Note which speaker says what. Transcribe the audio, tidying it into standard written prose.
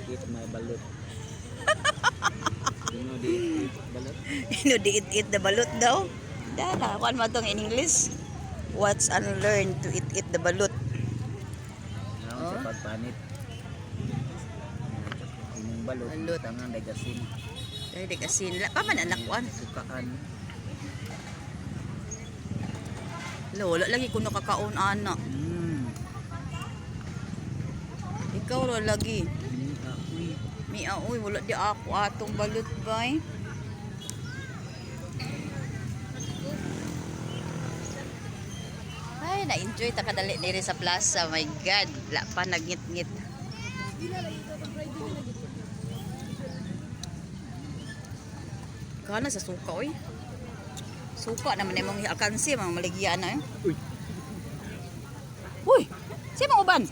Speaker 1: eat my balut. You know the eat balut?
Speaker 2: You know, eat the balut daw. Dala, kuan mo tong in English. What's unlearned to eat the balut.
Speaker 1: Ngayon
Speaker 2: Oh.
Speaker 1: sa pagpanit. Imong balut.
Speaker 2: Balut.
Speaker 1: Tangan dagasin.
Speaker 2: Dahil di kasi nila pa man anak kuan.
Speaker 1: Sukaan.
Speaker 2: Wala lagi kuno kakaon ana. Ikaw ra lagi. Mi aoy wala di ako atong balut bay. Ay, na-enjoy ta kadali diri sa plaza. My God, la pa nagngit-ngit. Kana sa suka oy. Suka naman imong akansi mga maligyan na eh.
Speaker 1: Uy.
Speaker 2: Uy, si mga uban.